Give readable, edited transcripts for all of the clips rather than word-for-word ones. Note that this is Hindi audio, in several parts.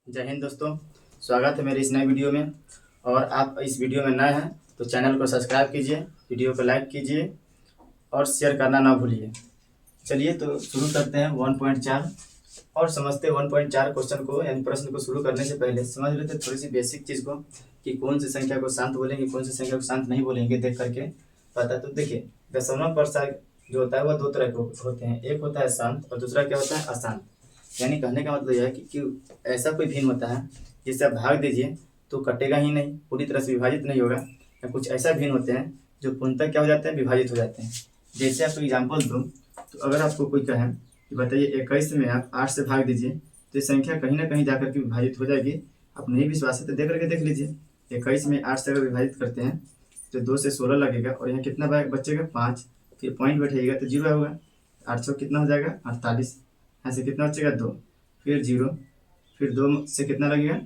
जय हिंद दोस्तों। स्वागत है मेरी इस नई वीडियो में। और आप इस वीडियो में नए हैं तो चैनल को सब्सक्राइब कीजिए, वीडियो को लाइक कीजिए और शेयर करना ना भूलिए। चलिए तो शुरू करते हैं 1.4 और समझते हैं 1.4 क्वेश्चन को, यानी प्रश्न को शुरू करने से पहले समझ लेते हैं थोड़ी सी बेसिक चीज़ को कि कौन सी संख्या को शांत बोलेंगे, कौन सी संख्या को शांत नहीं बोलेंगे। देख करके पता तो देखिए, दशमलव प्रसार जो होता है वह दो तरह के होते हैं, एक होता है शांत और दूसरा क्या होता है अशांत। यानी कहने का मतलब यह है कि ऐसा कोई भिन्न होता है जिसे आप भाग दीजिए तो कटेगा ही नहीं, पूरी तरह से विभाजित नहीं होगा। या कुछ ऐसा भिन्न होते हैं जो पूर्णतः क्या हो जाते हैं, विभाजित हो जाते हैं। जैसे आपको एग्जाम्पल दूँ तो अगर आपको कोई कहे कि बताइए 21 में आप 8 से भाग दीजिए तो ये संख्या कहीं ना कहीं जाकर के विभाजित हो जाएगी। आप नहीं विश्वास है तो देख करके देख लीजिए। 21 में 8 से अगर विभाजित करते हैं तो 2 से 16 लगेगा और यहाँ कितना बचेगा 5, फिर पॉइंट बैठेगा तो 0 होगा। 800 कितना हो जाएगा 48, यहाँ से कितना बचेगा 2, फिर 0, फिर 2 से कितना लगेगा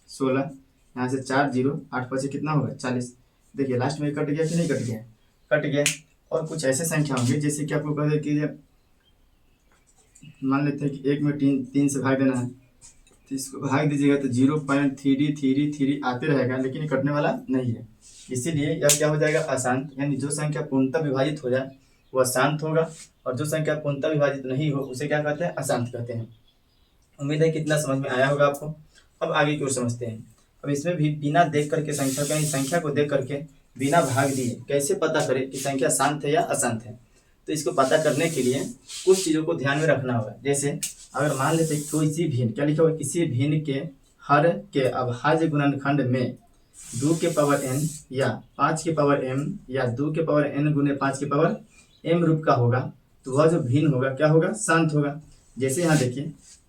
16, यहाँ से 4 0, 8 5 कितना होगा 40। देखिए लास्ट में कट गया कि नहीं कट गया, कट गया। और कुछ ऐसे संख्या होंगे जैसे कि आपको कह दे कि मान लेते हैं कि 1 में 3 से भाग देना है तो इसको भाग दीजिएगा तो 0.3333 आते रहेगा, लेकिन ये कटने वाला नहीं है। इसीलिए यह क्या हो जाएगा अशांत। यानी जो संख्या पूर्णतः विभाजित हो जाए वह शांत होगा और जो संख्या पूर्णतः विभाजित नहीं हो उसे क्या कहते हैं, अशांत कहते हैं। उम्मीद है कितना समझ में आया होगा आपको। अब आगे की ओर समझते हैं। अब इसमें भी बिना देख करके संख्या को देख करके बिना भाग दिए कैसे पता करें कि संख्या शांत है या अशांत है। तो इसको पता करने के लिए कुछ चीज़ों को ध्यान में रखना होगा। जैसे अगर मान लेते हैं कोई सी भिन्न, क्या लिखा हुआ है, किसी भिन्न के हर के अभाज्य गुणनखंड में 2 के पावर n या 5 के पावर m या 2 के पावर n गुने 5 के पावर m रूप का होगा तो वह जो भिन्न होगा क्या होगा, शांत होगा। जैसे यहाँ देखिए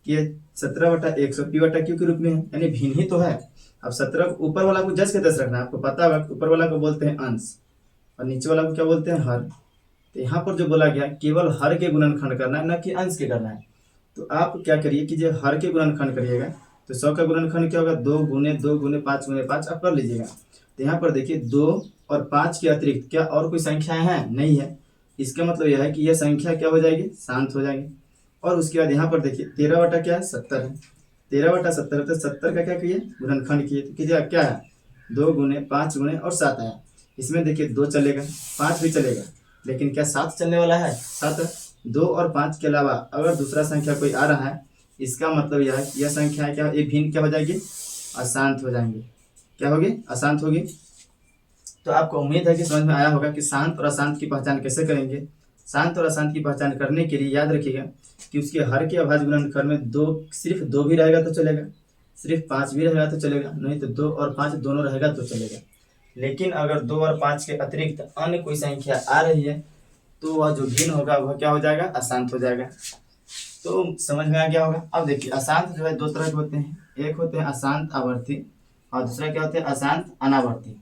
कि 17/100 p/q के रूप में है, यानी भिन्न ही तो है। अब 17 ऊपर वाला को 10 के 10 रखना है, आपको पता होगा ऊपर वाला को बोलते हैं अंश और नीचे वाला को क्या बोलते हैं हर। तो यहाँ पर जो बोला गया केवल हर के गुणनखंड करना है, न कि अंश के करना है। तो आप क्या करिए कि जो हर के गुणनखंड करिएगा तो 100 का गुणनखंड क्या होगा, 2 गुने 2 गुने 5 गुने 5 आप कर लीजिएगा। तो यहाँ पर देखिए 2 और 5 के अतिरिक्त क्या और कोई संख्याएं हैं, नहीं है। इसका मतलब यह है कि यह संख्या क्या हो जाएगी, शांत हो जाएगी। और उसके बाद यहाँ पर देखिए 13 बटा क्या है 70 है, 13/70 तो 70 का क्या किए गुणनखंड किए तो कीजिएगा क्या है 2 गुने 5 गुने और 7 आया। इसमें देखिए 2 चलेगा 5 भी चलेगा, लेकिन क्या 7 चलने वाला है, 7। 2 और 5 के अलावा अगर दूसरा संख्या कोई आ रहा है इसका मतलब यह है कि यह संख्या क्या एक भिन्न क्या हो जाएगी, अशांत हो जाएंगी। क्या होगी, अशांत होगी। तो आपको उम्मीद है कि समझ में आया होगा कि शांत और अशांत की पहचान कैसे करेंगे। शांत और अशांत की पहचान करने के लिए याद रखिएगा कि उसके हर के अभाज्य गुणनखंड में 2 सिर्फ 2 भी रहेगा तो चलेगा, सिर्फ 5 भी रहेगा तो चलेगा, नहीं तो 2 और 5 दोनों रहेगा तो चलेगा। लेकिन अगर 2 और 5 के अतिरिक्त अन्य कोई संख्या आ रही है तो वह जो भिन्न होगा वह क्या हो जाएगा, अशांत हो जाएगा। तो समझ में आ गया होगा। अब देखिए अशांत जो है 2 तरह के होते हैं, एक होते हैं अशांत आवर्ती और दूसरा क्या होते हैं अशांत अनावर्ती।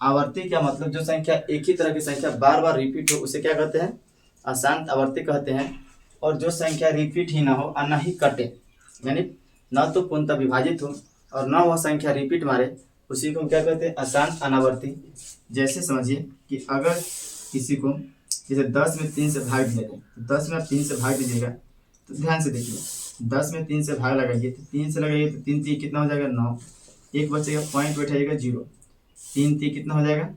आवर्ती क्या मतलब जो संख्या एक ही तरह की संख्या बार बार रिपीट हो उसे क्या कहते हैं, अशांत आवर्ती कहते हैं। और जो संख्या रिपीट ही ना हो और ना ही कटे, यानी न तो पूर्णतः विभाजित हो और न वह संख्या रिपीट मारे, उसी को क्या कहते हैं, अशांत अनावर्ती। जैसे समझिए कि अगर किसी को जैसे 10 में 3 से भाग दिया जाए तो 10 में आप 3 से भाग दीजिएगा तो ध्यान से देखिए 10 में 3 से भाग लगाइए तो 3 से लगाइए तो 3 3 कितना हो जाएगा 9, एक बचेगा पॉइंट बैठाइएगा 0, 3 3 कितना हो जाएगा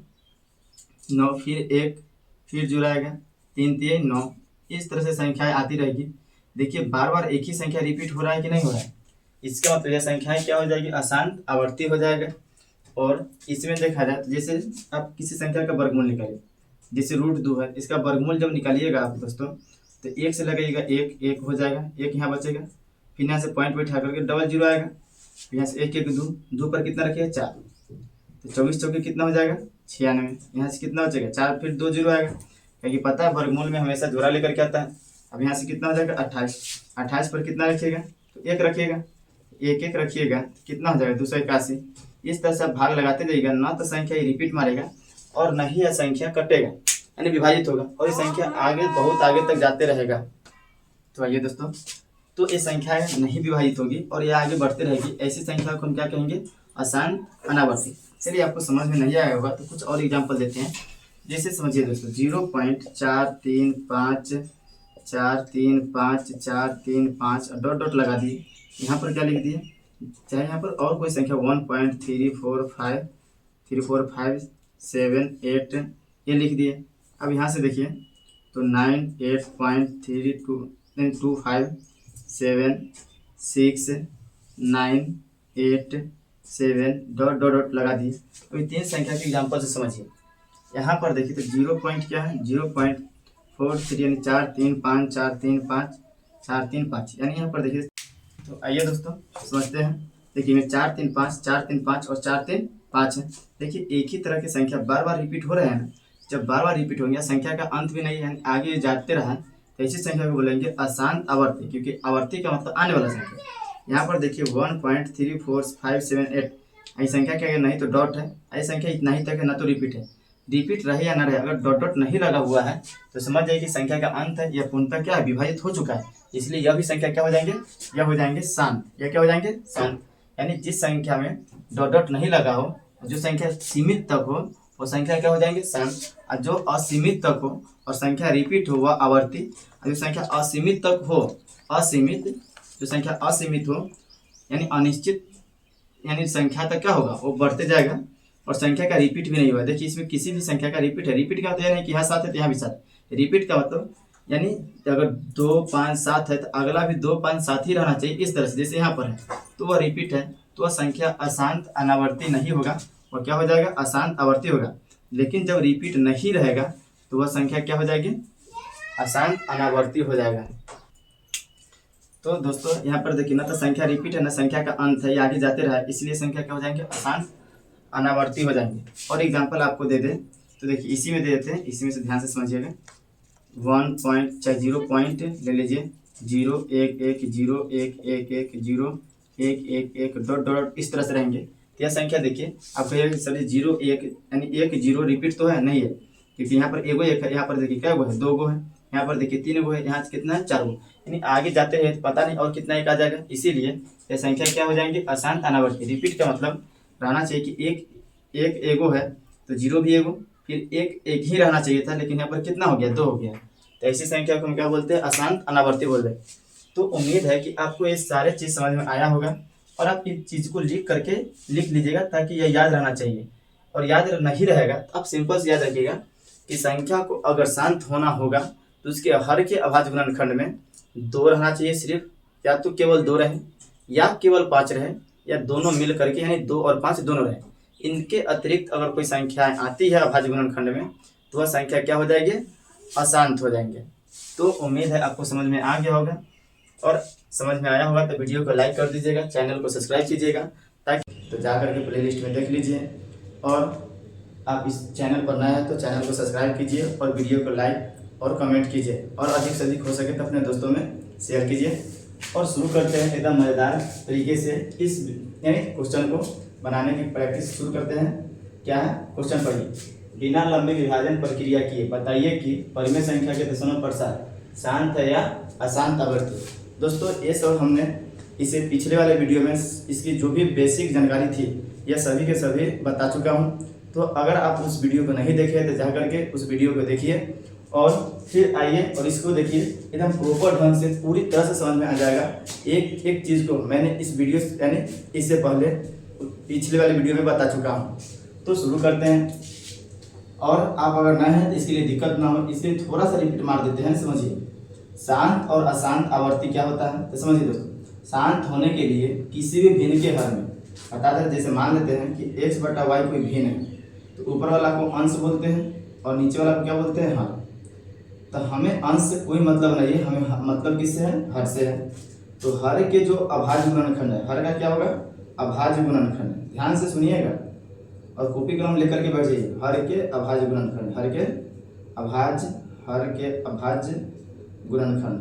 9, फिर 1, फिर जुड़ आएगा 3 3 9। इस तरह से संख्याएं आती रहेगी। देखिए बार बार एक ही संख्या रिपीट हो रहा है कि नहीं हो रहा है, इसका मतलब यह संख्याएं क्या हो जाएगी, अशांत आवर्ती हो जाएगा। और इसमें देखा जाए तो जैसे आप किसी संख्या का वर्गमूल निकालिए, जैसे √2 है, इसका वर्गमूल जब निकालिएगा आप दोस्तों तो 1 से लगाइएगा 1 1 हो जाएगा, 1 यहाँ बचेगा, फिर यहाँ से पॉइंट बैठा करके डबल 0 आएगा, फिर यहाँ से 1 1 2 2 पर कितना रखिएगा 4, तो 24 चौके कितना हो जाएगा 96, यहाँ से कितना बचेगा 4, फिर 2 0 आएगा, क्योंकि पता है वर्गमूल में हमेशा जोड़ा लेकर के आता है। अब यहाँ से कितना हो जाएगा 28, 28 पर कितना रखिएगा तो 1 रखिएगा, 1 1 रखिएगा तो कितना हो जाएगा 281। इस तरह से आप भाग लगाते जाइएगा, ना तो संख्या रिपीट मारेगा और न ही यह संख्या कटेगा यानी विभाजित होगा, और ये संख्या आगे बहुत आगे तक जाते रहेगा। तो आइए दोस्तों, तो ये संख्याएं नहीं विभाजित होगी और ये आगे बढ़ते रहेगी, ऐसी संख्या को हम क्या कहेंगे, अशांत अनावर्ती। चलिए आपको समझ में नहीं आया होगा तो कुछ और एग्जाम्पल देते हैं। जैसे समझिए दोस्तों 0.435 4 3 5 4 3 5 डॉट डॉट लगा दिए, यहाँ पर क्या लिख दिए चाहे यहाँ पर और कोई संख्या 1.345 ये लिख दिए। अब यहाँ से देखिए तो 98.32257698 डॉट डॉट डॉट लगा दिए। अभी 3 संख्या के एग्जाम्पल से समझिए। यहाँ पर देखिए तो 0 पॉइंट क्या है, 0.43 यानी 435 यानी यहाँ पर देखिए। तो आइए दोस्तों समझते हैं। देखिए मैं 435 और 435 है। देखिए एक ही तरह की संख्या बार बार रिपीट हो रहे हैं ना, जब बार बार रिपीट होंगे संख्या का अंत भी नहीं है, आगे जाते रहा तो ऐसी संख्या को बोलेंगे अशांत आवर्ती, क्योंकि आवर्ती का मतलब आने वाला संख्या। यहाँ पर देखिए 1.34578 ऐसी संख्या क्या है, नहीं तो डॉट है, ऐसी संख्या इतना ही तक है, ना तो रिपीट है। रिपीट रहे या ना रहे, अगर डॉट डॉट नहीं लगा हुआ है तो समझ जाइए कि संख्या का अंत है, यह पूर्णतः क्या है, विभाजित हो चुका है। इसलिए यह भी संख्या क्या हो जाएंगे, यह हो जाएंगे शांत। यह क्या हो जाएंगे, शांत। यानी जिस संख्या में डॉट डॉट नहीं लगा हो, जो संख्या सीमित तक हो, वो संख्या क्या हो जाएंगे, शांत। और जो असीमित तक हो और संख्या रिपीट हो वह आवर्ती। और जो संख्या असीमित तक हो, जो संख्या असीमित हो यानी अनिश्चित, यानी संख्या तक क्या होगा, वो बढ़ते जाएगा और संख्या का रिपीट भी नहीं हुआ। देखिए इसमें किसी भी संख्या का रिपीट है। रिपीट का मतलब यह नहीं कि यहाँ 7 है तो यहाँ भी 7। रिपीट का मतलब यानी अगर 2 5 7 है तो अगला भी 2 5 7 ही रहना चाहिए, इस तरह से जैसे यहाँ पर है, तो वह रिपीट है, तो वह संख्या अशांत अनावर्ती नहीं होगा, वह क्या हो जाएगा, अशांत आवर्ती होगा। लेकिन जब रिपीट नहीं रहेगा तो वह संख्या क्या हो जाएगी, अशांत अनावर्ती हो जाएगा। तो दोस्तों यहाँ पर देखिए ना तो संख्या रिपीट है ना संख्या का अंत है, ये आगे जाते रहा, इसलिए संख्या क्या हो जाएंगे, अशांत अनावर्ती हो जाएंगे। और एग्जाम्पल आपको दे दें तो देखिए इसी में दे देते हैं, इसी में से ध्यान से समझिएगा। 1 पॉइंट चाहे 0 पॉइंट ले लीजिए, 0 1 1 0 1 1 1 0 1 1 1 डॉट डॉट इस तरह से रहेंगे। तो यह संख्या देखिए आप कहिएगा सर 0 1 यानी 1 0 रिपीट तो है नहीं है, क्योंकि यहाँ पर एगो 1 है, यहाँ पर देखिए क्या गो है, 2 गो है, यहाँ पर देखिए 3 गो है, यहाँ कितना है, 4 गो, यानी आगे जाते हैं तो पता नहीं और कितना एक आ जाएगा। इसीलिए यह संख्या क्या हो जाएंगे, अशांत अनावर्ती। रिपीट का मतलब रहना चाहिए कि एक एगो है तो 0 भी एगो, फिर एक ही रहना चाहिए था, लेकिन यहाँ पर कितना हो गया, 2 हो गया। तो ऐसी संख्या को हम क्या बोलते हैं, अशांत अनावर्ती बोल रहे हैं। तो उम्मीद है कि आपको ये सारे चीज़ समझ में आया होगा और आप इस चीज़ को लिख करके लिख लीजिएगा ताकि यह याद रहना चाहिए। और याद नहीं रहेगा तो आप सिंपल से याद रखिएगा कि संख्या को अगर शांत होना होगा तो उसके हर के अभाज्य गुणनखंड में 2 रहना चाहिए सिर्फ, या तो केवल 2 रहे या केवल 5 रहे या दोनों मिल करके यानी 2 और 5 दोनों रहे। इनके अतिरिक्त अगर कोई संख्याएं आती है अभाज्य गुणनखंड में तो वह संख्या क्या हो जाएगी, अशांत हो जाएंगे। तो उम्मीद है आपको समझ में आ गया होगा, और समझ में आया होगा तो वीडियो को लाइक कर दीजिएगा, चैनल को सब्सक्राइब कीजिएगा ताकि तो जा करके प्लेलिस्ट में देख लीजिए। और आप इस चैनल पर नए हैं तो चैनल को सब्सक्राइब कीजिए और वीडियो को लाइक और कमेंट कीजिए, और अधिक से अधिक हो सके तो अपने दोस्तों में शेयर कीजिए। और शुरू करते हैं एकदम मज़ेदार तरीके से इस यानी क्वेश्चन को बनाने की प्रैक्टिस शुरू करते हैं। क्या है क्वेश्चन, पढ़िए। बिना लंबे विभाजन प्रक्रिया किए बताइए कि परिमेय संख्या के दशमलव प्रसार शांत है या अशांत आवर्ती। दोस्तों ये सब हमने इसे पिछले वाले वीडियो में इसकी जो भी बेसिक जानकारी थी यह सभी के सभी बता चुका हूँ। तो अगर आप उस वीडियो को नहीं देखे तो जा करके उस वीडियो को देखिए और फिर आइए और इसको देखिए, एकदम प्रॉपर ढंग से पूरी तरह से समझ में आ जाएगा। एक एक चीज़ को मैंने इस वीडियो यानी इससे पहले पिछले वाले वीडियो में बता चुका हूँ। तो शुरू करते हैं, और आप अगर नए हैं तो इसके लिए दिक्कत ना हो इसलिए थोड़ा सा रिपीट मार देते हैं। समझिए शांत और अशांत आवर्ती क्या होता है, तो समझिए दोस्तों। शांत होने के लिए किसी भी भिन्न के हर में बता दें, जैसे मान लेते हैं कि x बटा वाई कोई भिन्न है तो ऊपर वाला को अंश बोलते हैं और नीचे वाला को क्या बोलते हैं, हर। तो हमें अंश से कोई मतलब नहीं है, हमें मतलब किससे है, हर से है। तो हर के जो अभाज्य गुणनखंड है, हर का क्या होगा, अभाज्य गुणनखंड है। ध्यान से सुनिएगा और कॉपी कलम लेकर के बैठ जाइए। हर के अभाज्य गुणनखंड, हर के अभाज्य गुणनखंड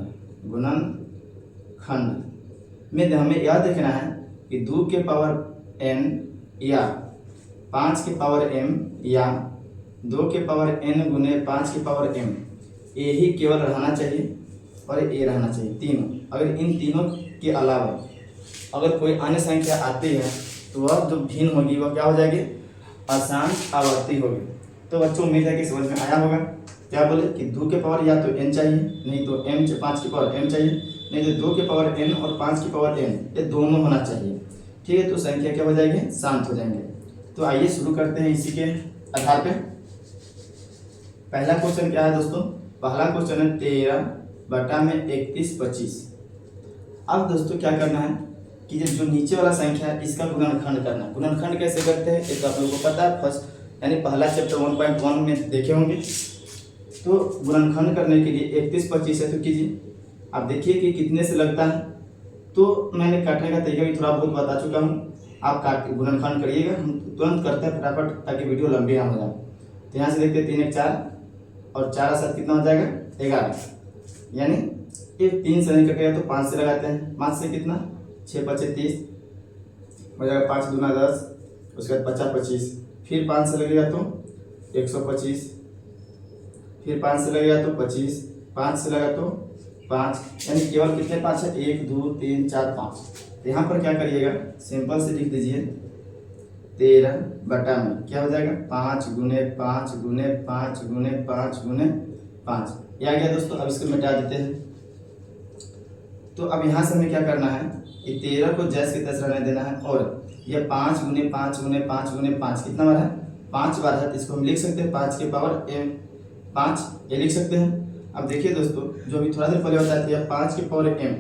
में हमें यह देखना है कि 2 के पावर n या 5 के पावर m या 2 के पावर n गुने 5 के पावर m ये ही केवल रहना चाहिए और ये रहना चाहिए तीनों। अगर इन तीनों के अलावा अगर कोई अन्य संख्या आती है तो वह जो भिन्न होगी वह क्या हो जाएगी, अशांत आवर्ती होगी। तो बच्चों उम्मीद है कि समझ में आया होगा। क्या बोले कि 2 के पावर या तो n चाहिए, नहीं तो m 5 के पावर m चाहिए, नहीं तो 2 के पावर n और 5 के पावर n ये दोनों होना चाहिए। ठीक है, तो संख्या क्या हो जाएगी, शांत हो जाएंगे। तो आइए शुरू करते हैं इसी के आधार पे। पहला क्वेश्चन क्या है दोस्तों, पहला क्वेश्चन है 13/31/25। अब दोस्तों क्या करना है कि जो नीचे वाला संख्या है इसका गुणनखंड करना है। गुणनखंड कैसे करते हैं ये तो आप लोगों को पता है, फर्स्ट यानी पहला चैप्टर 1.1 में देखे होंगे। तो गुणनखंड करने के लिए 31/25 है तो कीजिए। आप देखिए कि कितने से लगता है, तो मैंने काटने का तरीका भी थोड़ा बहुत बता चुका हूँ, आप काट के गुणनखंड करिएगा। हम तुरंत करते हैं फटाफट ताकि वीडियो लंबी ना हो जाए। तो यहाँ से देखते हैं 3 1 4 और 4 7 कितना हो जाएगा 11, यानी ये 3 से नहीं कटेगा तो 5 से लगाते हैं। 5 से कितना 6 5 30 हो जाएगा, 5 दूना 10, उसके बाद 50 25, फिर 5 से लगेगा तो 125, फिर 5 से लगेगा तो 25, 5 से लगा तो 5, यानी केवल कितने 5 है 1 2 3 4 5। तो यहाँ पर क्या करिएगा, सिंपल से लिख दीजिए 13 बटा में क्या हो जाएगा 5 गुने 5 गुने 5 गुने 5 गुने 5, ये आ गया दोस्तों। अब इसको मिटा देते हैं। तो अब यहाँ से हमें क्या करना है, ये 13 को जैसे की तैसे रहने देना है, और ये 5 गुने 5 गुने 5 गुने 5 कितना बार है 5 बार है। इसको हम लिख सकते हैं 5 के पावर m5, ये लिख सकते हैं। अब देखिए दोस्तों, जो अभी थोड़ा देर पहले बताया था 5 के पावर m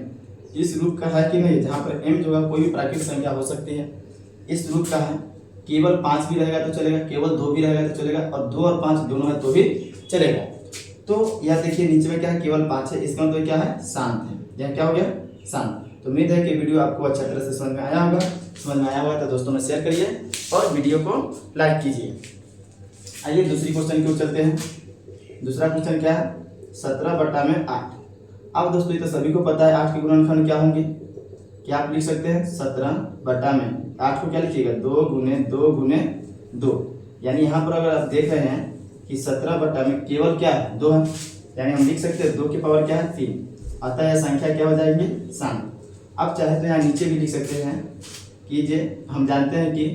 इस रूप का है कि नहीं, जहाँ पर m जो है कोई भी प्राकृतिक संख्या हो सकती है, इस रूप का है। केवल 5 भी रहेगा तो चलेगा, केवल 2 भी रहेगा तो चलेगा, और 2 और 5 दोनों है तो भी चलेगा। तो यह देखिए नीचे में क्या है, केवल 5 है, इसका मतलब क्या है शांत है। यह क्या हो गया शांत। तो उम्मीद है कि वीडियो आपको अच्छा तरह से समझ में आया होगा। समझ में आया होगा तो दोस्तों में शेयर करिए और वीडियो को लाइक कीजिए। आइए दूसरी क्वेश्चन की ओर चलते हैं। दूसरा क्वेश्चन क्या है 17 बटा में 8। अब दोस्तों ये तो सभी को पता है 8 के गुणनखंड क्या होंगे, क्या आप लिख सकते हैं 17 बटा में 8 को क्या लिखिएगा 2 गुने 2 गुने 2, यानी यहाँ पर अगर आप देख रहे हैं कि 17 बटा में केवल क्या है 2 है, यानी हम लिख सकते हैं 2 की पावर क्या है 3, अतः यह संख्या क्या हो जाएगी शांत। अब चाहे तो यहाँ नीचे भी लिख सकते हैं कि जे हम जानते हैं कि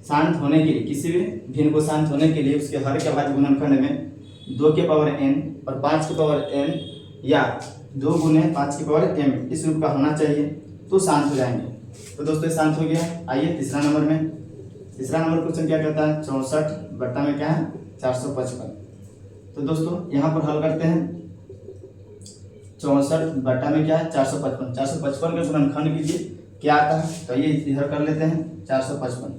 शांत होने के लिए, किसी भी भिन्न को शांत होने के लिए उसके हर के अभाज्य गुणनखंड में 2 के पावर n और 5 के पावर n या 2 गुने 5 की पावर m इस रूप का होना चाहिए, तो शांत हो जाएंगे। तो दोस्तों शांत हो गया। आइए तीसरा नंबर में, तीसरा नंबर क्वेश्चन क्या कहता है 64 बटा में क्या है 455। तो दोस्तों यहाँ पर हल करते हैं। 64 बटा में क्या है 455, 455 का गुणनखंड कीजिए क्या आता है, तो ये इधर कर लेते हैं 455।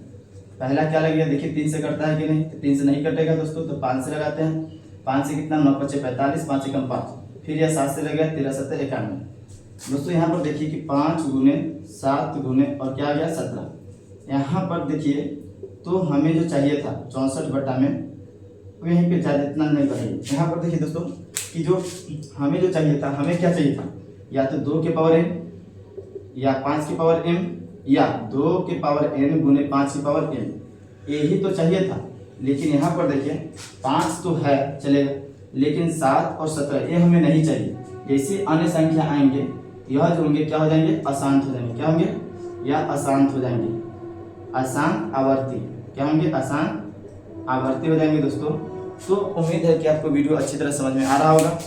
पहला क्या लगेगा देखिए 3 से कटता है कि नहीं, तो 3 से नहीं कटेगा दोस्तों, तो 5 से लगाते हैं। 5 से कितना 9 5 45, 5 से कम 5, फिर यह 7 से लगेगा 13 7 91। दोस्तों यहाँ पर देखिए कि 5 गुने 7 गुने और क्या आ गया 17। यहाँ पर देखिए तो हमें जो चाहिए था 64 बटा में, तो यहीं पे ज़्यादा इतना नहीं बढ़ेगी। यहाँ पर देखिए दोस्तों कि जो हमें जो चाहिए था, हमें क्या चाहिए था, या तो 2 के पावर n या 5 की पावर m या 2 के पावर n गुने 5 की पावर m, यही तो चाहिए था। लेकिन यहाँ पर देखिए 5 तो है चलेगा, लेकिन 7 और 17 ये हमें नहीं चाहिए। जैसे अन्य संख्या आएंगे यह जो होंगे क्या हो जाएंगे अशांत हो जाएंगे। क्या होंगे या अशांत हो जाएंगे, अशांत आवर्ती क्या होंगे अशांत आवर्ती हो जाएंगे दोस्तों। तो उम्मीद है कि आपको वीडियो अच्छी तरह समझ में आ रहा होगा,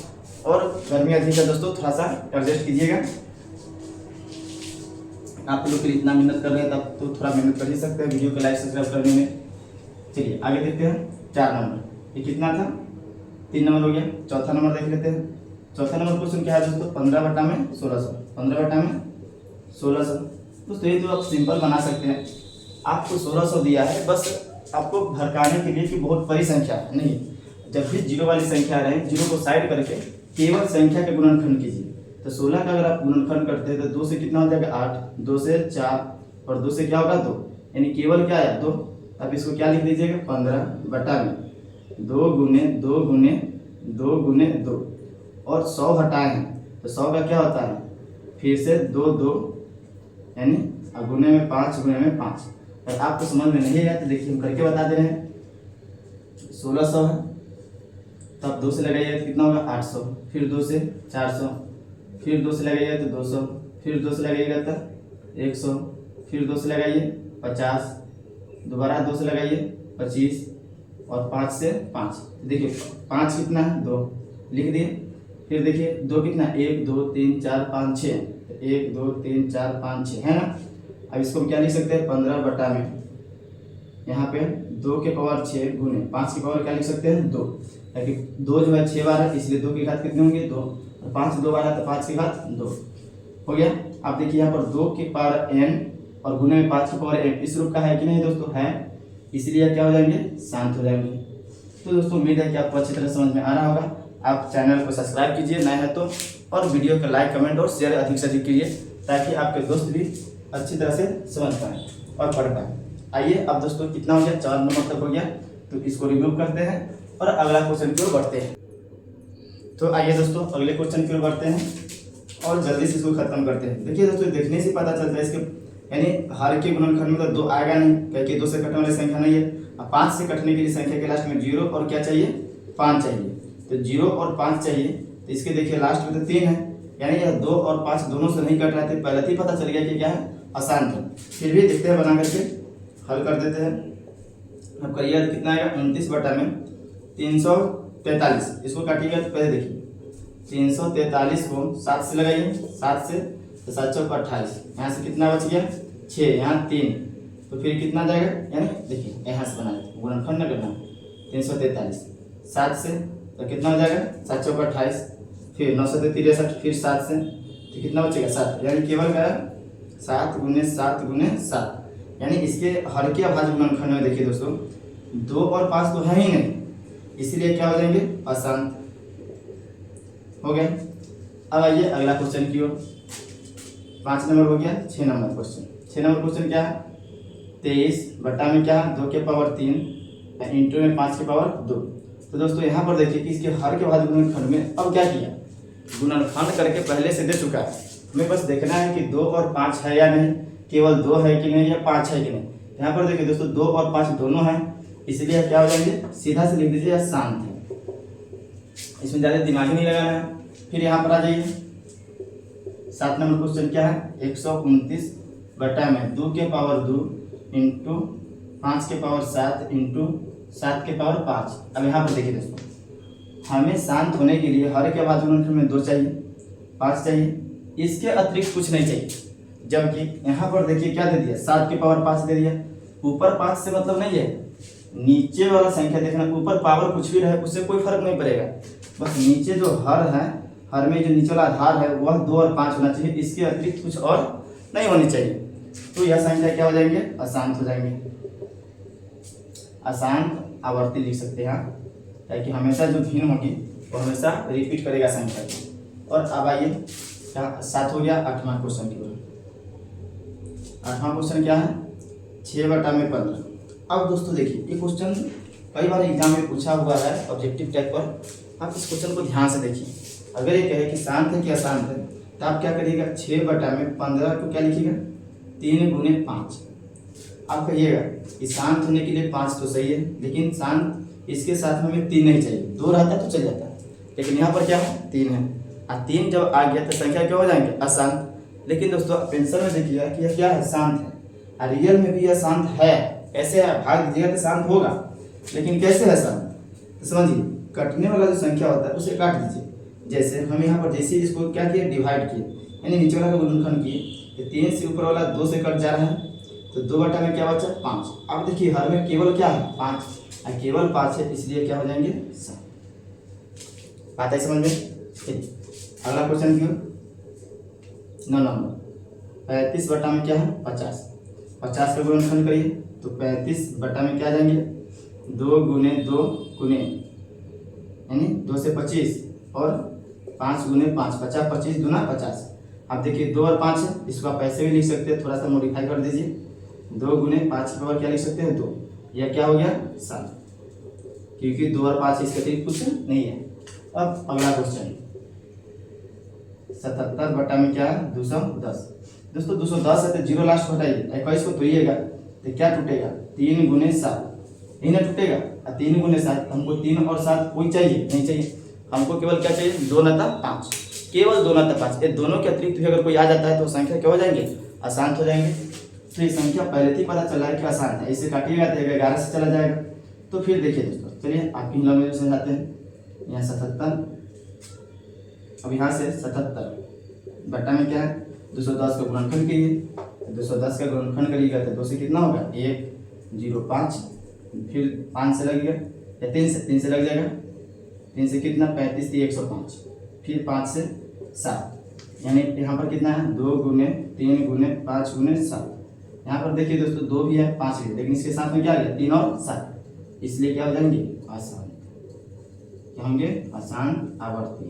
और गर्मी अधिक है दोस्तों थोड़ा सा एडजस्ट कीजिएगा। आप लोग के लिए इतना मेहनत कर रहे हैं तब तो थोड़ा मेहनत कर ही सकते हैं वीडियो को लाइक सब्सक्राइब करने में। चलिए आगे देखते हैं 4 नंबर, ये कितना था 3 नंबर हो गया। चौथा नंबर देख लेते हैं। चौथा नंबर क्वेश्चन क्या है दोस्तों 15 बटा में 1600, 15 बटा में 1600। दोस्तों ये तो आप सिंपल बना सकते हैं। आपको 1600 दिया है, बस आपको भड़काने के लिए कि बहुत बड़ी संख्या है, नहीं, जब भी जीरो वाली संख्या रहे जीरो को साइड करके केवल संख्या के गुणनखंड कीजिए। तो 16 का अगर आप गुणनखंड करते हैं तो 2 से कितना हो जाएगा 8, 2 से 4 और 2 से क्या होगा 2, यानी केवल क्या है 2। अब इसको क्या लिख दीजिएगा 15 बटा में 2 गुने 2 गुने 2 गुने 2, और 100 हटाए हैं तो 100 का क्या होता है फिर से 2 2, यानी गुने में 5 गुने में 5। अगर आपको समझ में नहीं आया तो देखिए हम करके बता दे रहे हैं। 1600 है तो आप 2 से लगाइए तो कितना होगा 800, फिर 2 से 400, फिर 2 से लगाइए तो 200, फिर 2 से लगाइएगा तो 100, फिर 2 से लगाइए 50, दोबारा 2 से लगाइए 25, और 5 से 5। देखिए 5 कितना है 2 लिख दिए, फिर देखिए 2 कितना 1 2 3 4 5 6, 1 2 3 4 5 6 है ना। अब इसको क्या लिख सकते हैं 15 बटा में यहाँ पे 2 के पावर 6 गुने 5 के पावर क्या लिख सकते हैं 2, ताकि 2 जो है 6 बार है इसलिए 2 की घात कितने होंगे 2, और 5 2 बार है तो 5 की घात 2 हो गया। आप देखिए यहाँ पर 2 के पावर n और गुने में 5 के पावर n इस रूप का है कि नहीं दोस्तों, है, इसलिए क्या हो जाएंगे शांत हो जाएंगे। तो दोस्तों उम्मीद है कि आपको अच्छी तरह समझ में आ रहा होगा। आप चैनल को सब्सक्राइब कीजिए नए हैं तो, और वीडियो को लाइक कमेंट और शेयर अधिक से अधिक कीजिए ताकि आपके दोस्त भी अच्छी तरह से समझ पाएँ और पढ़ पाएँ। आइए अब दोस्तों कितना हो गया 4 नंबर तक हो गया, तो इसको रिमूव करते हैं और अगला क्वेश्चन की ओर बढ़ते हैं। तो आइए दोस्तों अगले क्वेश्चन की ओर बढ़ते हैं और जल्दी से इसको खत्म करते हैं। देखिए दोस्तों देखने से पता चलता है इसके यानी हर के गुणनखंड में तो 2 आएगा नहीं, क्योंकि 2 से कटने वाली संख्या नहीं है। अब 5 से कटने के लिए संख्या के लास्ट में 0 और क्या चाहिए 5 चाहिए, तो 0 और 5 चाहिए, तो इसके देखिए लास्ट में तो 3 है, यानी यह 2 और 5 दोनों से नहीं कट रहा थे, पहले ही पता चल गया कि क्या है आसान था। फिर भी देखते हैं बना करके हल कर देते हैं। अब करिए कितना आएगा 29 बटा में 343, इसको काटिएगा तो पहले देखिए 343 को 7 से लगाइए, 7 से तो 7 चौक 28, यहाँ से कितना बच गया 6, यहाँ 3, तो फिर कितना जाएगा यानी देखिए यहाँ से बना देते गुणनखंड न करना 343 7 से तो कितना हो जाएगा 7 चौक 28, फिर 9 से 63, फिर 7 से तो कितना बचेगा 7, यानी केवल क्या 7 गुने 7 गुने 7, यानी इसके हर के अभाज्य गुणनखंड में देखिए दोस्तों 2 और 5 तो है ही नहीं, इसलिए क्या हो जाएंगे अशांत हो गए। अब आइए अगला क्वेश्चन की ओर। 5 नंबर हो गया। 6 नंबर क्वेश्चन। 6 नंबर क्वेश्चन क्या है 23 बटा में क्या 2 के पावर 3 इंटू में 5 के पावर 2। तो दोस्तों यहाँ पर देखिए कि इसके हर के अभाज्य गुणनखंड में अब क्या किया गुणनखंड करके पहले से दे चुका है, हमें बस देखना है कि 2 और 5 है या नहीं, केवल 2 है कि नहीं या 5 है कि नहीं। यहाँ पर देखिए दोस्तों 2 और 5 दोनों हैं, इसलिए क्या हो जाएंगे सीधा से लिख दीजिए शांत है, इसमें ज़्यादा दिमाग ही नहीं लगाना है। फिर यहाँ पर आ जाइए 7 नंबर क्वेश्चन क्या है 129 बटा में 2 के पावर 2 इंटू 5 के पावर 7 इंटू 7 के पावर 5। अब यहाँ पर देखिए दोस्तों हमें शांत होने के लिए हर के अभाज्य गुणनखंड में 2 चाहिए 5 चाहिए, इसके अतिरिक्त कुछ नहीं चाहिए, जबकि यहाँ पर देखिए क्या दे दिया 7 के पावर 5 दे दिया। ऊपर 5 से मतलब नहीं है, नीचे वाला संख्या देखना, ऊपर पावर कुछ भी रहे उससे कोई फर्क नहीं पड़ेगा, बस नीचे जो हर है हर में जो नीचे वाला आधार है वह 2 और 5 होना चाहिए, इसके अतिरिक्त कुछ और नहीं होनी चाहिए। तो यह संख्या क्या हो जाएंगे अशांत हो जाएंगे, अशांत आवर्ती लिख सकते हैं, ताकि हमेशा जो भिन्न होगी वो हमेशा रिपीट करेगा संख्या को। और अब आइए क्या 7 हो गया। 8वां क्वेश्चन की ओर। 8वां क्वेश्चन क्या है 6 बटा में 15। अब दोस्तों देखिए ये क्वेश्चन कई बार एग्जाम में पूछा हुआ है ऑब्जेक्टिव टाइप पर। आप इस क्वेश्चन को ध्यान से देखिए, अगर ये कहे कि शांत है कि अशांत है तो आप क्या करिएगा 6 बटा में 15 को क्या लिखिएगा 3 गुने 5। आप कहिएगा कि शांत होने के लिए 5 तो सही है, लेकिन शांत इसके साथ में 3 नहीं चाहिए, 2 रहता तो चल जाता, लेकिन यहाँ पर क्या है 3 है, और 3 जब आ गया तो संख्या क्या हो जाएंगे अशांत। लेकिन दोस्तों पेंसिल में देखिएगा कि यह क्या है शांत है, और रियल में भी यह शांत है। कैसे है भाग दीजिएगा तो शांत होगा, लेकिन कैसे है शांत तो समझिए कटने वाला जो संख्या होता है उसे काट दीजिए। जैसे हम यहाँ पर जैसे इसको क्या किए डिवाइड किए, यानी नीचे वाला का गुणनखंड किए, 3 से ऊपर वाला 2 से कट जा रहा है, तो 2 बटा में क्या बचा 5। अब देखिए हर में केवल क्या है 5, और केवल 5 है, इसलिए क्या हो जाएंगे 7। बात है समझ में। अगला क्वेश्चन क्यों 9 नंबर 35 बटा में क्या है 50। 50 का गुणनखंड करिए तो 35 बटा में क्या आ जाएंगे 2 गुने 2 गुने यानी 2 से 25 और 5 गुने 5 50 25 दूना 50। अब देखिए 2 और 5 है, इसको आप ऐसे भी लिख सकते हैं, थोड़ा सा मॉडिफाई कर दीजिए। 2 गुने 5 की पावर क्या लिख सकते हैं 2, यह क्या हो गया 7, क्योंकि 2 और 5 इसके अतिरिक्त कुछ नहीं है। अब अगला क्वेश्चन 77 बटा में क्या है 210। दोस्तों 210 है तो 0 लास्ट हटाइए, 21 को तोड़िएगा तो क्या टूटेगा 3 गुने 7, यही ना टूटेगा। 3 गुने 7 हमको 3 और 7 कोई चाहिए नहीं चाहिए, हमको केवल क्या चाहिए 2 नता 5, केवल 2 नता 5। ये दोनों के अतिरिक्त भी अगर कोई आ जाता है तो संख्या क्या हो जाएंगे अशांत हो जाएंगे। तो ये संख्या पहले ही पता चला है कि अशांत है, इसे काटिएगा तो 11 से चला जाएगा। तो फिर देखिए दोस्तों चलिए आपकी लैंग्वेज में समझाते हैं। यहाँ 77, अब यहाँ से 77 बटा में क्या है 210 का गुणनखंड कीजिए, तो 210 का गुणनखंड करिएगा तो 2 से कितना होगा 105, फिर 5 से लगेगा या 3 से लग जाएगा, 3 से कितना 35 थी 105, फिर 5 से 7, यानी यहाँ पर कितना है 2 गुने 3 गुने 5 गुने 7। यहाँ पर देखिए दोस्तों 2 भी है 5 भी, लेकिन इसके साथ में क्या आ गया 3 और 7, इसलिए क्या हो जाएंगे आसान, क्या होंगे आसान आवर्ती।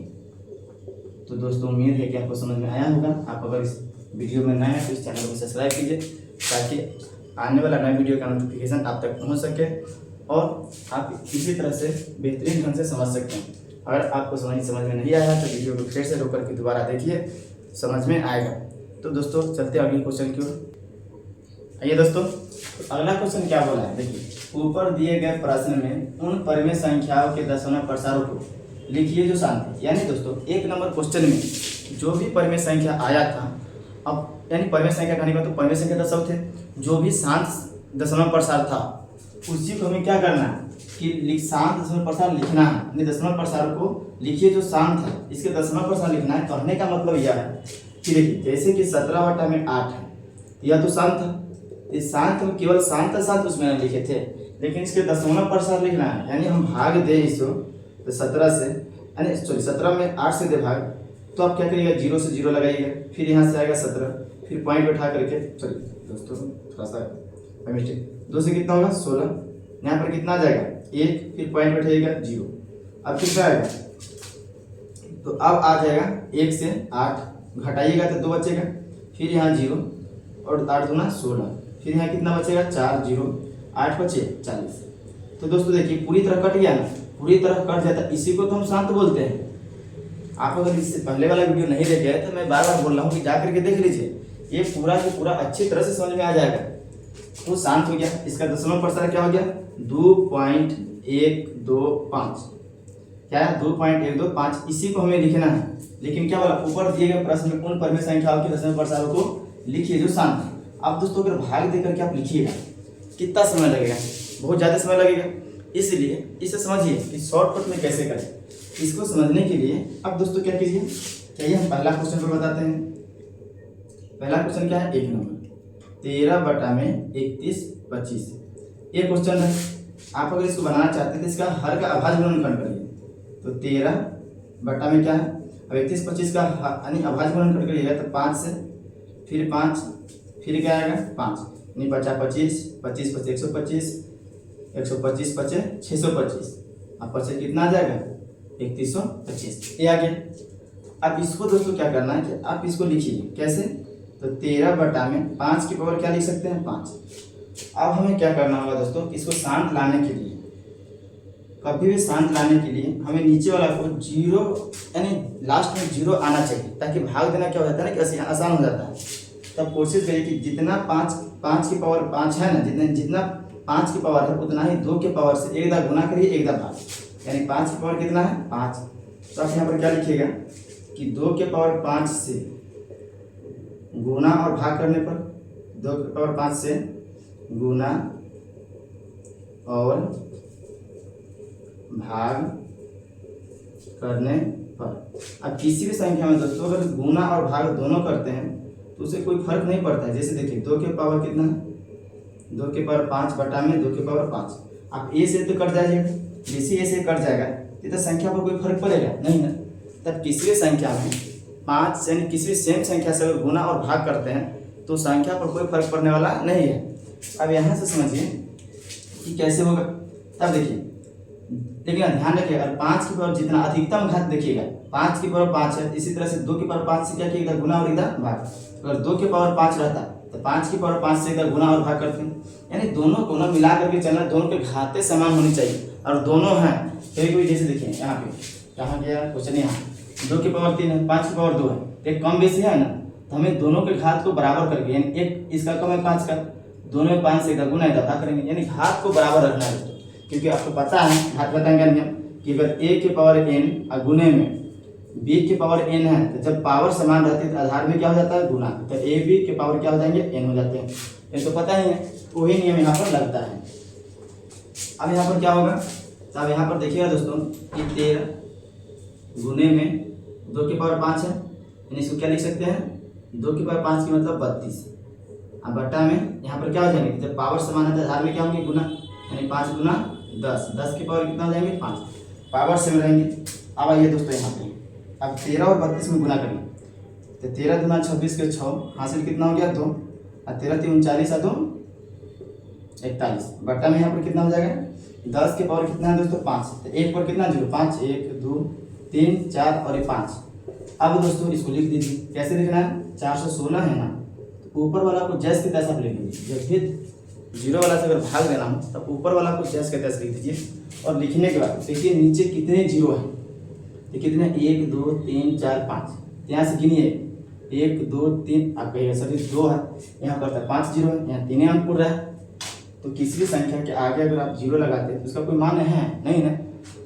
तो दोस्तों उम्मीद है कि आपको समझ में आया होगा। आप अगर इस वीडियो में नए हैं तो इस चैनल को सब्सक्राइब कीजिए ताकि आने वाला नए वीडियो का नोटिफिकेशन आप तक पहुंच सके और आप इसी तरह से बेहतरीन ढंग से समझ सकते हैं। अगर आपको समझ में नहीं आया तो वीडियो को फिर से रोक करके दोबारा देखिए, समझ में आएगा। तो दोस्तों चलते हैं अगले क्वेश्चन की ओर। आइए दोस्तों, तो अगला क्वेश्चन क्या बोला है, देखिए ऊपर दिए गए प्रश्न में उन परिमेय संख्याओं के दशमलव प्रसारों को लिखिए जो शांत है। यानी दोस्तों 1 नंबर क्वेश्चन में जो भी परिमेय संख्या आया था, अब यानी परिमेय संख्या कहने का तो परिमेय संख्या दशमलव थे, जो भी शांत दशमलव प्रसार था उसी को हमें क्या करना है कि शांत दशमलव प्रसार लिखना है। यानी दशमलव प्रसार को लिखिए जो शांत है, इसके दशमलव प्रसार लिखना है। कहने का मतलब यह है कि देखिए जैसे कि 17/8 है, यह तो शांत है, इस शांत में केवल शांत उसमें लिखे थे, लेकिन इसके दशमलव प्रसार लिखना है। यानी हम भाग दे इसको तो 17 से, यानी सॉरी 17 में 8 से दे भाग, तो आप क्या करिएगा 0 से 0 लगाइएगा, फिर यहाँ से आएगा 17, फिर पॉइंट बैठा करके, सॉरी दोस्तों थोड़ा सा मिस्टेक, 2 से कितना होगा 16, यहाँ पर कितना आ जाएगा 1, फिर पॉइंट बैठेगा 0, अब कितना आएगा, तो अब आ जाएगा 1 से 8 घटाइएगा तो 2 बचेगा, फिर यहाँ 0 और 8 दूना 16, फिर यहाँ कितना बचेगा 4, 0 8 बचे 40। तो दोस्तों देखिए पूरी तरह कट गया ना, पूरी तरह कट जाता, इसी को तो हम शांत बोलते हैं। आप अगर इससे पहले वाला वीडियो नहीं देखे हैं तो मैं बार बार बोल रहा हूँ कि जा करके देख लीजिए, ये पूरा के पूरा अच्छी तरह से समझ में आ जाएगा। तो शांत हो गया, इसका दशमलव प्रसार क्या हो गया 2.125, क्या है 2.125, इसी को हमें लिखना है। लेकिन क्या बोला ऊपर दिए गए प्रश्न में उन परिमेय संख्याओं के दशमलव प्रसारों को लिखिए जो शांत है। अब दोस्तों अगर भाग दे करके आप लिखिएगा कितना समय लगेगा, बहुत ज़्यादा समय लगेगा, इसलिए इसे समझिए कि शॉर्टकट में कैसे करें। इसको समझने के लिए अब दोस्तों क्या कीजिए, चलिए हम पहला क्वेश्चन को बताते हैं। पहला क्वेश्चन क्या है 1 नंबर 13/31/25, ये क्वेश्चन है। आप अगर इसको बनाना चाहते हैं तो इसका हर का अभाज्य गुणनखंड करिए, तो 13 में क्या है, अब 31/25 का यानी अभाज्य गुणनखंड करिएगा तो 5 से, फिर 5, फिर क्या आएगा 5, यानी बचा 25, 25 बचे 125, 125 बचे 625, अब बचे कितना आ जाएगा 3125, ये आ गया। अब इसको दोस्तों क्या करना है कि आप इसको लिखिए कैसे, तो 13/5 की पावर क्या लिख सकते हैं 5। अब हमें क्या करना होगा दोस्तों, इसको शांत लाने के लिए, कभी भी शांत लाने के लिए हमें नीचे वाला को 0 यानी लास्ट में 0 आना चाहिए, ताकि भाग देना क्या हो जाता है ना कि आसान हो जाता है। तब कोशिश करिए कि जितना 5 की पावर 5 है ना, जितना 5 की पावर है उतना ही 2 के पावर से एक बार गुना करिए, एक बार भाग, यानी 5 की पावर कितना है 5। तो आप यहाँ पर क्या लिखिएगा कि 2 के पावर 5 से गुना और भाग करने पर, 2 के पावर 5 से गुना और भाग करने पर। अब किसी भी संख्या में दोस्तों अगर गुना और भाग दोनों करते हैं तो उसे कोई फर्क नहीं पड़ता है। जैसे देखिए 2 के पावर कितना है 2 के पावर 5 बटा में 2 के पावर 5, आप ए से तो कट जाएगा, जैसे ए से कट जाएगा तो संख्या पर कोई फर्क पड़ेगा नहीं ना। तब किसी भी संख्या में 5 यानी किसी भी सेम संख्या से अगर गुना और भाग करते हैं तो संख्या पर कोई फर्क पड़ने वाला नहीं है। अब यहाँ से समझिए कि कैसे होगा। तब देखिए, लेकिन ध्यान रखिए अगर 5 की पावर जितना अधिकतम घात देखिएगा 5 की पावर 5 है, इसी तरह से 2 की पावर 5 से क्या किया गुना और इधर भाग। अगर 2 की पावर 5 रहता तो 5 की पावर 5 से इधर गुना और भाग करते हैं, यानी दोनों को ना मिला करके चलना, दोनों के घातें समान होनी चाहिए। और दोनों हैं कभी जैसे देखिए यहाँ पे कहाँ गया क्वेश्चन, यहाँ 2 की पावर 3 है 5 की पावर 2 है, एक कम बेसी है ना, तो हमें दोनों के घात को बराबर करके, यानी एक इसका कम है 5 का, दोनों में 5 से इधर गुना इधर भाग करेंगे, यानी घात को बराबर रखना है। क्योंकि आपको पता है घात बताएंगे नियम कि अगर a के पावर n और गुने में b के पावर n है तो जब पावर समान रहती है तो आधार में क्या हो जाता है गुना, तो a b के पावर क्या हो जाएंगे n हो जाते हैं। ये तो पता ही है, तो वही नियम यहाँ पर लगता है। अब यहाँ पर क्या होगा, तो अब यहाँ पर देखिएगा दोस्तों कि 13 गुने में 2 की पावर 5 है, यानी इसको क्या लिख सकते हैं 2 की पावर 5 की मतलब 32। अब बट्टा में यहाँ पर क्या हो जाएंगे, जब पावर समान है तो आधार में क्या होंगे, गुना, यानी 5 गुना 10, 10 की पावर कितना हो जाएंगे 5, पावर सेम रहेंगे। अब आइए दोस्तों यहाँ पे अब 13 और 32 में गुना करेंगे, तो 13 दूना 26 के 6, हासिल कितना हो गया 2, और 13 3 39 और 2 41, बट्टा में यहाँ पर कितना हो जाएगा 10 के पावर कितना है दोस्तों 5, तो 1 पर कितना 0, 5, 1 2 3 4 और ये 5। अब दोस्तों इसको लिख दीजिए, कैसे लिखना है, 416 है ना, तो ऊपर वाला को जैस के तैसा लिख दीजिए, जब भी जीरो वाला से अगर भाग देना हो तब ऊपर वाला को जैस के तैसा लिख दीजिए। और लिखने के बाद देखिए नीचे कितने जीरो है, तो कितने 1 2 3 4 5, यहाँ से गिनिए 1 2 3, आप कहिएगा सर 2 है, यहाँ पर 5 जीरो है, यहाँ 3 अंक पूर रहा है। तो किसी भी संख्या के आगे अगर आप जीरो लगाते हैं तो उसका कोई मान है नहीं ना,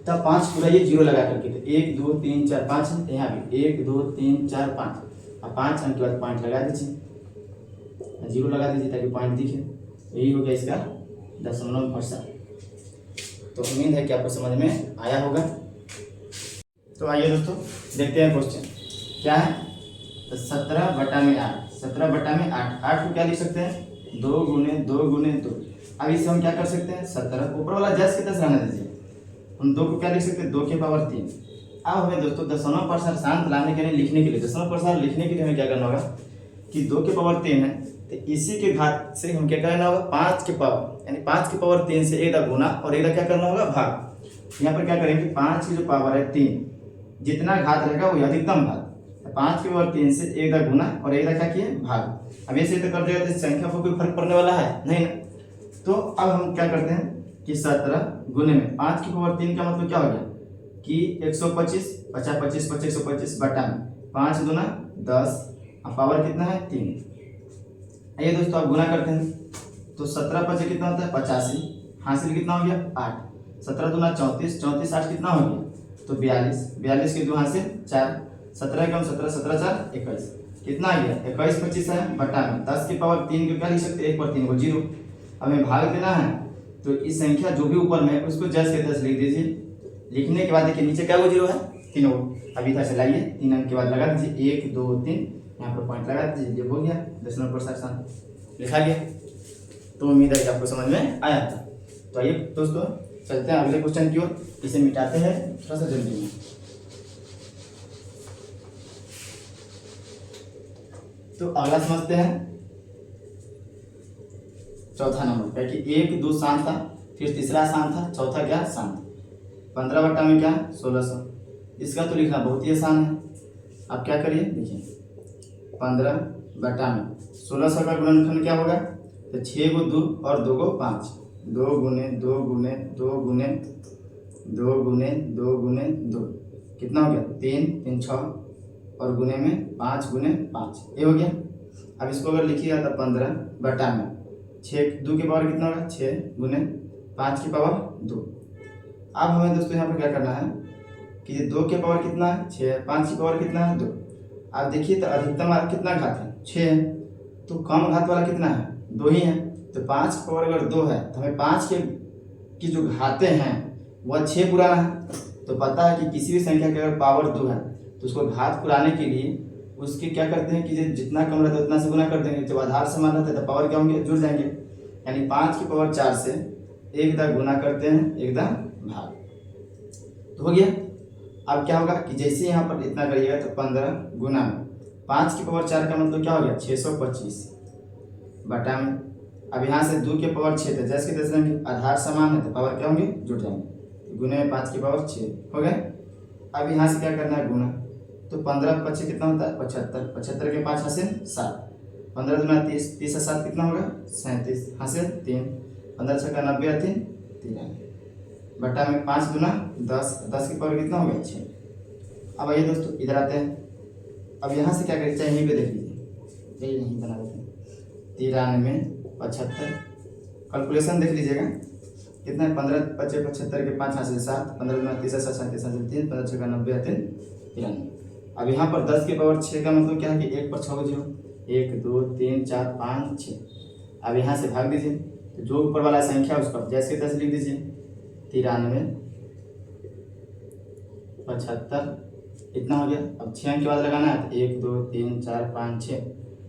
तब 5 पूरा ये जीरो लगा करके, तो 1 2 3 4 5 है, यहाँ भी 1 2 3 4 5, अब 5 अंक के बाद पॉइंट लगा दीजिए, जीरो लगा दीजिए ताकि पॉइंट दिखे। यही हो गया इसका दशमलव भाषा। तो उम्मीद है कि आपको समझ में आया होगा। तो आइए दोस्तों देखते हैं क्वेश्चन क्या है, तो 17 बटा में 8, 17 बटा में 8, 8 को क्या लिख सकते हैं 2 गुने 2 गुने 2। अब इसे हम क्या कर सकते हैं 17 ऊपर वाला जैस के तैस रहने दीजिए, हम 2 को क्या लिख सकते हैं 2 के पावर 3। अब हमें दोस्तों दशमलव प्रसार शांत लाने के लिए लिखने के लिए, दशमलव प्रसार लिखने के लिए हमें क्या करना होगा कि 2 के पावर 3 है, तो इसी के घात से हम क्या करना होगा 5 के पावर, यानी 5 के पावर 3 से एक दा गुना और एक दा क्या करना होगा भाग। यहाँ पर क्या करेंगे 5 की जो पावर है 3, जितना घात रहेगा वही अधिकतम घात, 5 के पावर 3 से एक दा गुना और एक दा क्या किए भाग। अब ऐसे तो कर देगा तो संख्या पर कोई फर्क पड़ने वाला है नहीं ना। तो अब हम क्या करते हैं कि 17 गुने में 5 की पावर 3 का मतलब क्या हो गया कि 125, 50 25 25 125 बटा में 5 दूना 10, अब पावर कितना है 3। आइए दोस्तों आप गुना करते हैं, तो 17 5 कितना होता है 85, हासिल कितना हो गया 8, 17 दूना 34, 34 8 कितना हो गया तो 42, 42 के 2 हासिल 4, 17 कम 17 17 4 21, कितना आ गया 21 25 है बटा में 10 की पावर 3 को क्या लिख सकते हैं 1 पर 3 को 0। हमें भाग देना है तो इस संख्या जो भी ऊपर में है उसको जैस के तैस लिख दीजिए। लिखने के बाद देखिए नीचे क्या वो 0 है 3 हो, अभी इधर से लाइए 3 अंक के बाद लगा दीजिए 1 2 3, यहाँ पर पॉइंट लगा दीजिए, ये हो गया दशमलव प्रसार लिखा गया। तो उम्मीद है कि आपको समझ में आया था। तो आइए दोस्तों चलते हैं अगले क्वेश्चन की ओर, इसे मिटाते हैं थोड़ा सा जल्दी में। तो अगला समझते हैं चौथा नंबर क्या कि 1 2 शांत था, फिर तीसरा शांत था, चौथा क्या शांत। 15 बटा में क्या 1600, इसका तो लिखना बहुत ही आसान है। आप क्या करिए देखिए 15 बटा में 1600 का गुणनफल क्या होगा, तो 6 को 2 और 2 को 5, 2 गुने 2 गुने 2 गुने 2 गुने 2 गुने 2, कितना हो गया 3 3 6 और गुने में 5 गुने 5, ये हो गया। अब इसको अगर लिखिएगा तो 15 बटा में 6 2 के पावर कितना होगा 6 गुने 5 की पावर 2। अब हमें दोस्तों यहाँ पर क्या करना है कि 2 के पावर कितना है 6, 5 की पावर कितना है 2। अब देखिए तो अधिकतम कितना घात है 6 है, तो कम घात वाला कितना है 2 ही है, तो 5 की पावर अगर 2 है तो हमें 5 के की जो घातें हैं वह 6 पुराना है। तो पता है कि किसी भी संख्या की अगर पावर 2 है तो उसको घात पुराने के लिए उसके क्या करते हैं कि जितना कम रहता है उतना से गुना कर देंगे, जब आधार समान रहता है तो पावर क्या होंगे जुड़ जाएंगे, यानी 5 की पावर 4 से एक दा गुना करते हैं एक दा भाग, तो हो गया। अब क्या होगा कि जैसे यहाँ पर इतना करिएगा तो 15 गुना में 5 की पावर 4 का मतलब क्या हो गया 625 बटा में, अब यहाँ से 2 के पावर 6 थे जैसे तैसे रहेंगे, आधार समान है तो पावर क्या होंगे जुड़ जाएंगे, गुने में 5 की पावर 6 हो गए। अब यहाँ से क्या करना है गुना, तो 15 5 कितना होता है 75, 75 के 5 हासिल 7, 15 दूना 30, 30 से 7 कितना होगा 37 हासिल 3, 15 6 का 90 3 93 बटा में 5 दूना 10, 10 की पावर कितना हो गया 6। अब आइए दोस्तों इधर आते हैं। अब यहाँ से क्या करें चाहे यहीं पे देख लीजिए, यही यहीं बना देते हैं 93 75, कैलकुलेशन देख लीजिएगा कितना है 15 5 75 के 5 हासिल 7, 15 दूना 30 7 37 हासिल 3, 15 6 का 90 3 93। अब यहाँ पर 10 के पावर 6 का मतलब क्या है कि 1 पर 6 0, 1 2 3 4 5 6। अब यहाँ से भाग दीजिए, तो जो ऊपर वाला संख्या उस पर जैसे तैसे लिख दीजिए 93 75 इतना हो गया। अब 6 अंक के बाद लगाना है तो 1 2 3 4 5 6,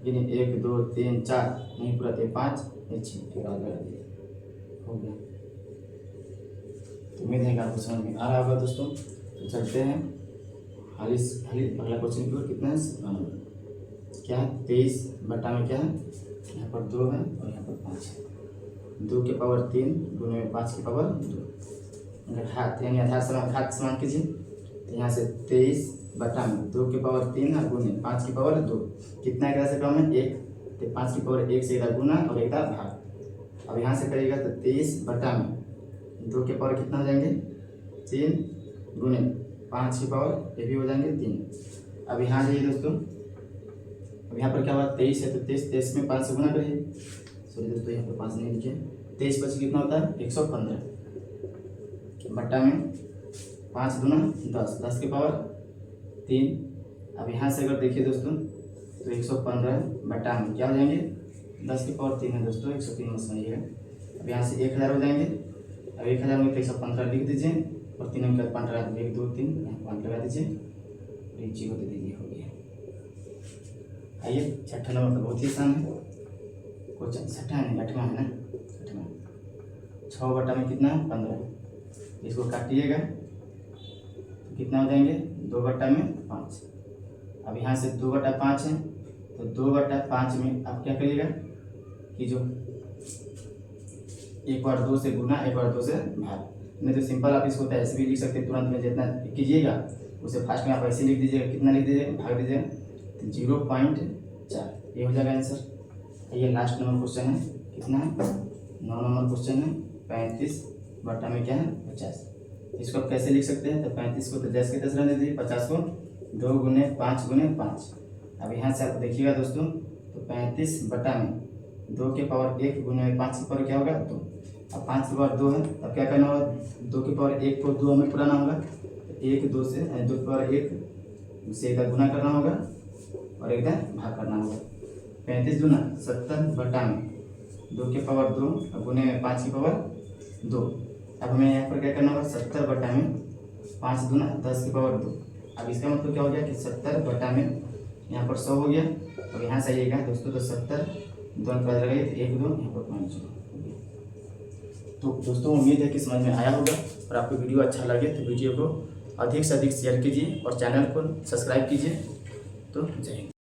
गिनिए 1 2 3 4 नहीं पूरा थे 5 ये 6 एक और लगा दिए, हो गया। तो उम्मीद है कि आपको समझ में आ रहा होगा दोस्तों। तो चलते हैं हाली अगला क्वेश्चन की ओर। कितना है क्या है 23 बटा में क्या है यहाँ पर 2 है और यहाँ पर 5 है। 2 के पावर 3 गुने में 5 की पावर 2। अगर हाथ यानी हाथ समान कीजिए तो यहाँ से 23 बटा में 2 के पावर 3 और गुने 5 की पावर 2 कितना एक से कम है 1, तो 5 की पावर 1 से एक गुना और एक भाग। अब यहाँ से करिएगा तो 23 बटा में 2 के पावर कितना हो जाएंगे 3 गुने 5 की पावर ये भी हो जाएंगे 3। अब यहाँ जाइए दोस्तों, अब यहाँ पर क्या हुआ 23 है तो 23 में 5 से गुना करिए। सॉरी दोस्तों यहाँ पर 5 नहीं लिखे, 23 बच कितना होता है 115 बट्टा में 5 दूना 10, 10 की पावर 3। अब यहाँ से अगर देखिए दोस्तों तो 115 बट्टा में क्या हो जाएंगे 10 की पावर 3 है दोस्तों 103 में समझिएगा। अब यहाँ से 1000 हो जाएंगे। अब 1000 में तो 115 लिख दीजिए और 3 अंक 5 लगा दीजिए 1 2 3 यहाँ 5 लगा दीजिए और एक 0 दे दीजिए, हो गया। आइए छठा नंबर तो बहुत ही आसान है क्वेश्चन, छठा है 8वां है ना 8वां 6 बटा में कितना है 15, इसको काटिएगा तो कितना हो जाएंगे 2 बटा में 5। अब यहाँ से 2 बटा 5 है तो 2 बटा 5 में आप क्या करिएगा कि जो एक बार 2 से गुना एक बार 2 से भाग, नहीं तो सिंपल आप इसको ऐसे भी लिख सकते हैं तुरंत में जितना कीजिएगा उसे फास्ट में आप ऐसे लिख दीजिएगा, कितना लिख दीजिएगा भाग दीजिएगा तो 0.4 ये हो जाएगा आंसर। ये लास्ट नंबर क्वेश्चन है, कितना है 9 नंबर क्वेश्चन है 35 बटा में क्या है 50। इसको आप कैसे लिख सकते हैं तो 35 को तो जैसे के तैसे रहने दीजिए, 50 को 2 गुने 5 गुने 5। अब यहाँ से आप देखिएगा दोस्तों तो 35 बटा में 2 के पावर 1 गुने 5 की पावर क्या होगा 2। अब 5 की पावर 2 है तब क्या करना होगा 2 की पावर 1 को 2 हमें पुराना होगा, 1 2 से 2 की पावर 1 से एक गुना करना होगा और एक भाग करना होगा। 35 दूना 70 बटा में 2 के पावर 2 और गुने में 5 की पावर 2। अब हमें यहाँ पर क्या करना होगा 70 बटा में 5 दूना 10 की पावर 2। अब इसका मतलब क्या हो गया कि 70 बटा में यहाँ पर 100 हो गया। अब यहाँ से आइएगा दोस्तों तो 70 2 अंक बाद लगाइए तो 1 2 यहाँ पर 5 हो गया। तो दोस्तों उम्मीद है कि समझ में आया होगा और आपको वीडियो अच्छा लगे तो वीडियो को अधिक से अधिक शेयर कीजिए और चैनल को सब्सक्राइब कीजिए। तो जय हिंद।